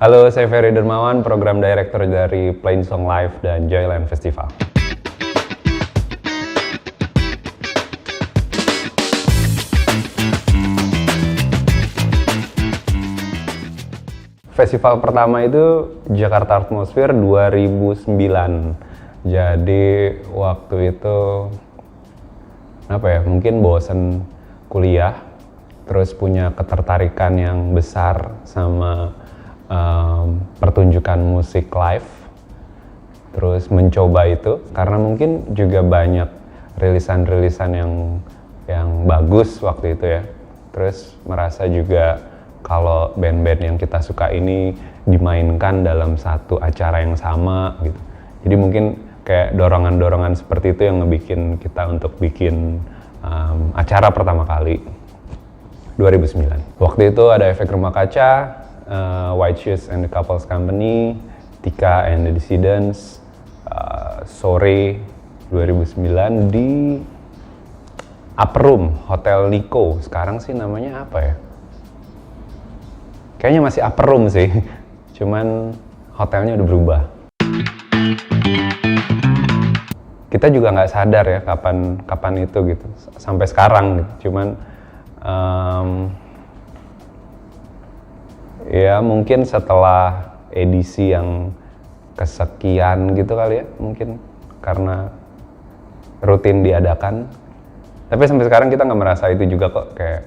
Halo, saya Ferry Dermawan, Program Director dari Plain Song Live dan Joyland Festival. Festival pertama itu Jakarta Atmosphere 2009. Jadi waktu itu mungkin bosen kuliah, terus punya ketertarikan yang besar sama pertunjukan musik live, terus mencoba itu karena mungkin juga banyak rilisan-rilisan yang bagus waktu itu ya. Terus merasa juga kalau band-band yang kita suka ini dimainkan dalam satu acara yang sama gitu. Jadi mungkin kayak dorongan-dorongan seperti itu yang ngebikin kita untuk bikin acara pertama kali 2009. Waktu itu ada Efek Rumah Kaca, White Shoes and the Couples Company, Tika and the Dissidents, sore 2009 di Upper Room Hotel Nico. Sekarang sih namanya apa ya? Kayaknya masih Upper Room sih, cuman hotelnya udah berubah. Kita juga nggak sadar ya kapan itu gitu, sampai sekarang gitu. Cuman ya mungkin setelah edisi yang kesekian gitu kali ya, mungkin karena rutin diadakan. Tapi sampai sekarang kita nggak merasa itu juga kok, kayak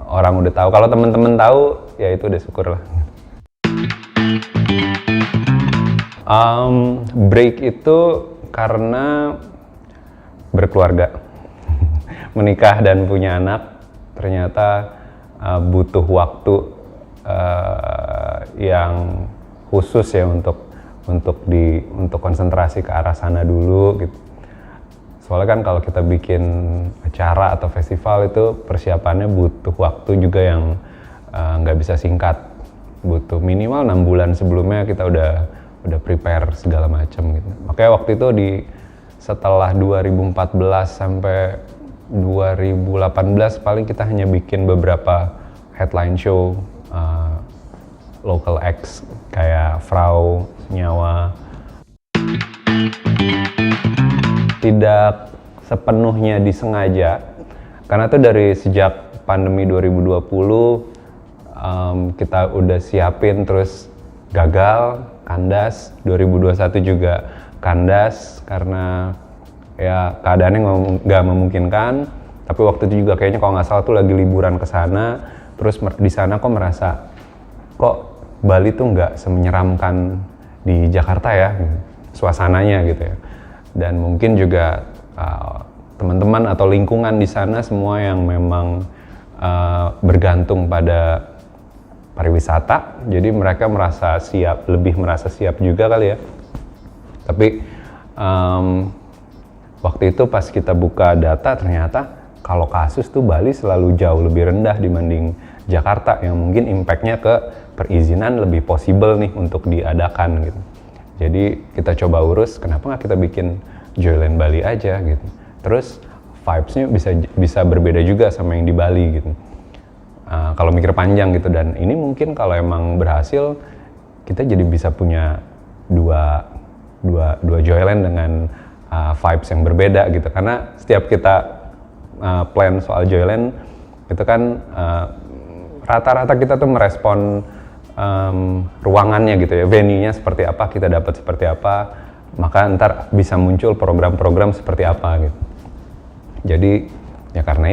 orang udah tahu. Kalau temen-temen tahu, ya itu udah syukur lah. Break itu karena berkeluarga, menikah dan punya anak, ternyata butuh waktu yang khusus ya untuk konsentrasi ke arah sana dulu gitu. Soalnya kan kalau kita bikin acara atau festival itu persiapannya butuh waktu juga yang nggak bisa singkat. Butuh minimal 6 bulan sebelumnya kita udah prepare segala macam gitu. Makanya waktu itu setelah 2014 sampai 2018 paling kita hanya bikin beberapa headline show local acts kayak Frau, Nyawa. Tidak sepenuhnya disengaja, karena tuh dari sejak pandemi 2020 kita udah siapin terus gagal, kandas. 2021 juga kandas karena ya keadaannya nggak memungkinkan. Tapi waktu itu juga kayaknya kalau nggak salah tuh lagi liburan ke sana, terus di sana kok merasa kok Bali tuh nggak semenyeramkan di Jakarta ya, suasananya gitu ya. Dan mungkin juga teman-teman atau lingkungan di sana semua yang memang bergantung pada pariwisata, jadi mereka lebih merasa siap juga kali ya. Tapi waktu itu pas kita buka data, ternyata kalau kasus tuh Bali selalu jauh lebih rendah dibanding Jakarta, yang mungkin impact-nya ke perizinan lebih possible nih untuk diadakan gitu. Jadi kita coba urus, kenapa nggak kita bikin Joyland Bali aja gitu. Terus vibes-nya bisa berbeda juga sama yang di Bali gitu. Kalau mikir panjang gitu, dan ini mungkin kalau emang berhasil, kita jadi bisa punya dua Joyland dengan vibes yang berbeda gitu. Karena setiap kita plan soal Joyland itu kan rata-rata kita tuh merespon ruangannya gitu ya, venue-nya seperti apa, kita dapat seperti apa, maka ntar bisa muncul program-program seperti apa gitu. Jadi ya karena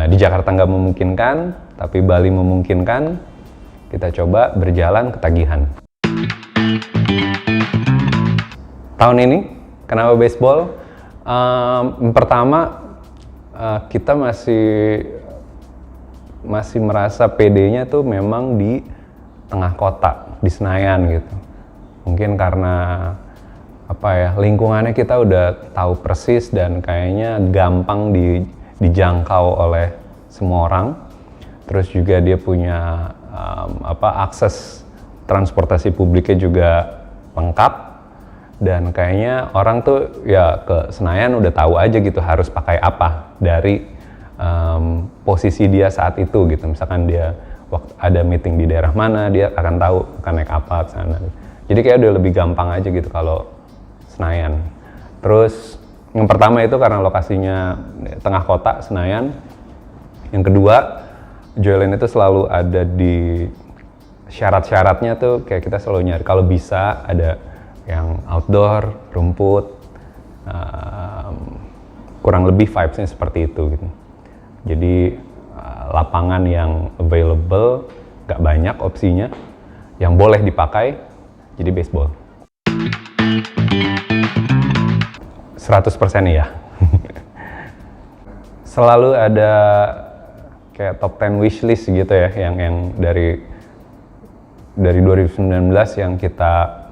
di Jakarta nggak memungkinkan, tapi Bali memungkinkan, kita coba berjalan ketagihan. Tahun ini kenapa baseball? Pertama kita masih merasa PD-nya tuh memang di tengah kota, di Senayan gitu. Mungkin karena lingkungannya kita udah tahu persis dan kayaknya gampang dijangkau oleh semua orang. Terus juga dia punya akses transportasi publiknya juga lengkap, dan kayaknya orang tuh ya ke Senayan udah tahu aja gitu harus pakai apa dari posisi dia saat itu gitu. Misalkan dia waktu ada meeting di daerah mana dia akan tahu akan naik apa ke sana. Jadi kayak udah lebih gampang aja gitu kalau Senayan. Terus yang pertama itu karena lokasinya tengah kota Senayan. Yang kedua, Joyland itu selalu ada di syarat-syaratnya tuh kayak kita selalu nyari kalau bisa ada yang outdoor, rumput, kurang lebih vibes-nya seperti itu gitu. Jadi lapangan yang available, gak banyak opsinya, yang boleh dipakai, jadi baseball. 100% iya. Selalu ada kayak top 10 wishlist gitu ya, yang dari 2019 yang kita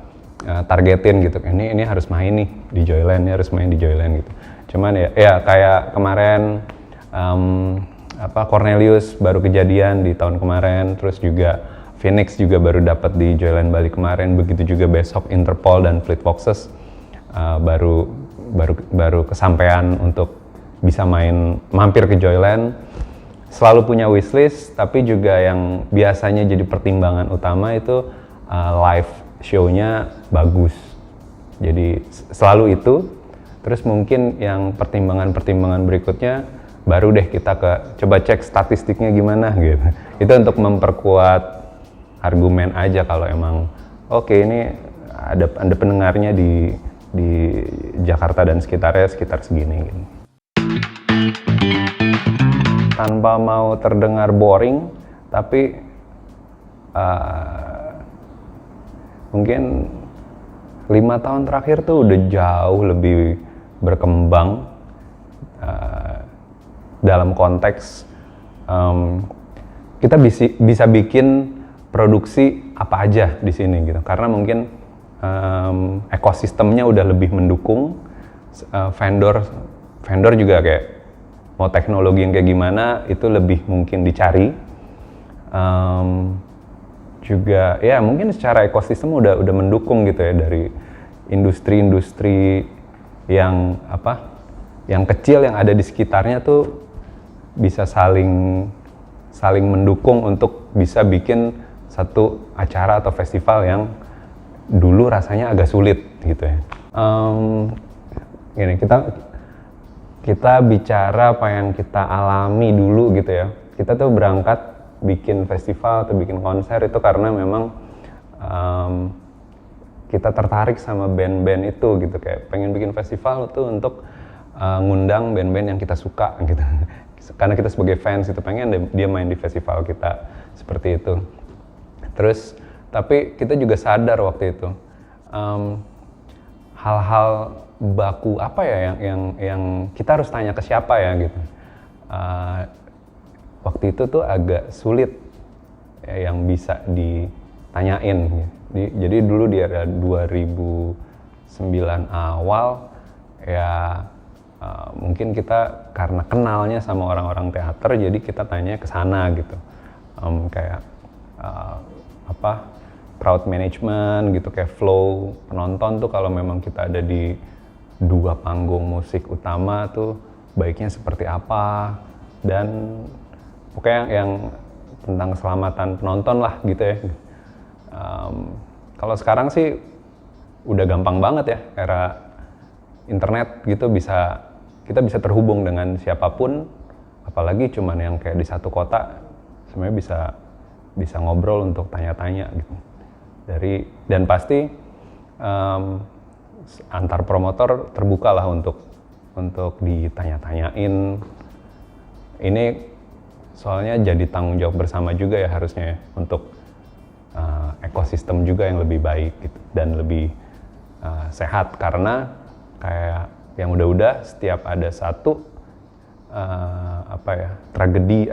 targetin gitu. Ini harus main nih di Joyland, ini harus main di Joyland gitu. Cuman ya kayak kemarin Cornelius baru kejadian di tahun kemarin, terus juga Phoenix juga baru dapat di Joyland Bali kemarin, begitu juga besok Interpol dan Fleet Foxes baru kesampaian untuk bisa mampir ke Joyland. Selalu punya wishlist, tapi juga yang biasanya jadi pertimbangan utama itu live show-nya bagus. Jadi selalu itu. Terus mungkin yang pertimbangan berikutnya baru deh kita coba cek statistiknya gimana gitu. Itu untuk memperkuat argumen aja kalau emang oke, ini ada pendengarnya di Jakarta dan sekitarnya sekitar segini gitu. Tanpa mau terdengar boring, tapi mungkin 5 tahun terakhir tuh udah jauh lebih berkembang dalam konteks kita bisa bikin produksi apa aja di sini gitu, karena mungkin ekosistemnya udah lebih mendukung. Vendor juga kayak mau teknologi yang kayak gimana itu lebih mungkin dicari. Juga ya mungkin secara ekosistem udah mendukung gitu ya, dari industri-industri yang kecil yang ada di sekitarnya tuh bisa saling mendukung untuk bisa bikin satu acara atau festival yang dulu rasanya agak sulit gitu ya. Gini, kita bicara apa yang kita alami dulu gitu ya. Kita tuh berangkat bikin festival atau bikin konser itu karena memang kita tertarik sama band-band itu gitu, kayak pengen bikin festival tuh untuk ngundang band-band yang kita suka gitu. Karena kita sebagai fans itu pengen dia main di festival kita seperti itu. Terus tapi kita juga sadar waktu itu hal-hal baku apa ya yang kita harus tanya ke siapa ya gitu. Waktu itu tuh agak sulit ya, yang bisa ditanyain gitu. Jadi dulu di era 2009 awal ya mungkin kita karena kenalnya sama orang-orang teater, jadi kita tanya ke sana gitu. Kayak crowd management gitu, kayak flow penonton tuh kalau memang kita ada di 2 panggung musik utama tuh baiknya seperti apa, dan pokoknya yang tentang keselamatan penonton lah gitu ya. Kalau sekarang sih udah gampang banget ya, era internet gitu, kita bisa terhubung dengan siapapun, apalagi cuman yang kayak di satu kota sebenarnya bisa ngobrol untuk tanya-tanya gitu. Dan pasti antar promotor terbuka lah untuk ditanya-tanyain. Ini soalnya jadi tanggung jawab bersama juga ya harusnya ya, untuk ekosistem juga yang lebih baik gitu, dan lebih sehat, karena kayak yang udah setiap ada satu tragedi,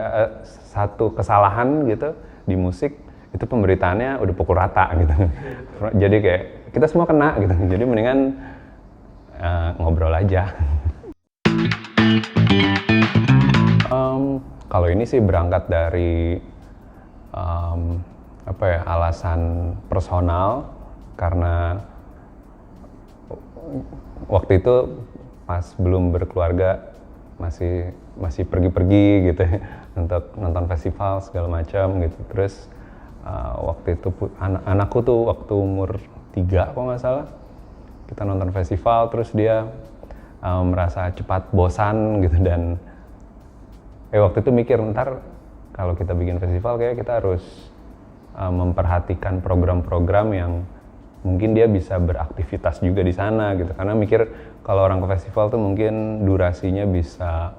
satu kesalahan gitu di musik, itu pemberitaannya udah pukul rata gitu. Jadi kayak kita semua kena gitu, jadi mendingan ngobrol aja. Kalau ini sih berangkat dari alasan personal, karena waktu itu pas belum berkeluarga masih pergi-pergi gitu, untuk nonton festival segala macam gitu. Terus waktu itu anakku tuh waktu umur 3 kalau nggak salah, kita nonton festival, terus dia merasa cepat bosan gitu, dan waktu itu mikir, ntar kalau kita bikin festival kayak kita harus memperhatikan program-program yang mungkin dia bisa beraktivitas juga di sana gitu, karena mikir kalau orang ke festival tuh mungkin durasinya bisa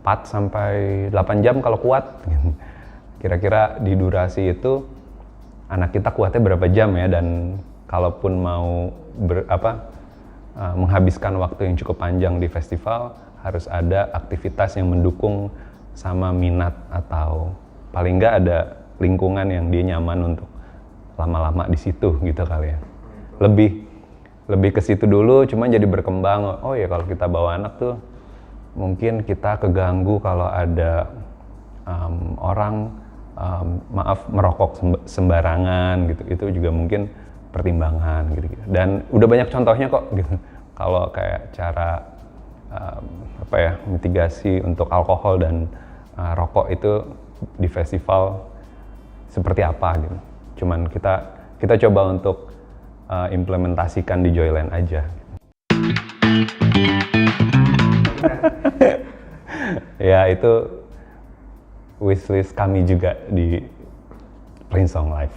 4 sampai 8 jam kalau kuat gitu. Kira-kira di durasi itu anak kita kuatnya berapa jam ya, dan kalaupun mau menghabiskan waktu yang cukup panjang di festival, harus ada aktivitas yang mendukung sama minat, atau paling nggak ada lingkungan yang dia nyaman untuk lama-lama di situ gitu kali ya. Lebih ke situ dulu, cuma jadi berkembang. Oh ya, kalau kita bawa anak tuh mungkin kita keganggu kalau ada orang merokok sembarangan gitu, itu juga mungkin pertimbangan gitu. Dan udah banyak contohnya kok gitu, kalau kayak cara mitigasi untuk alkohol dan rokok itu di festival seperti apa gitu. Cuman kita coba untuk implementasikan di Joyland aja. Ya, itu wishlist kami juga di Plainsong Live.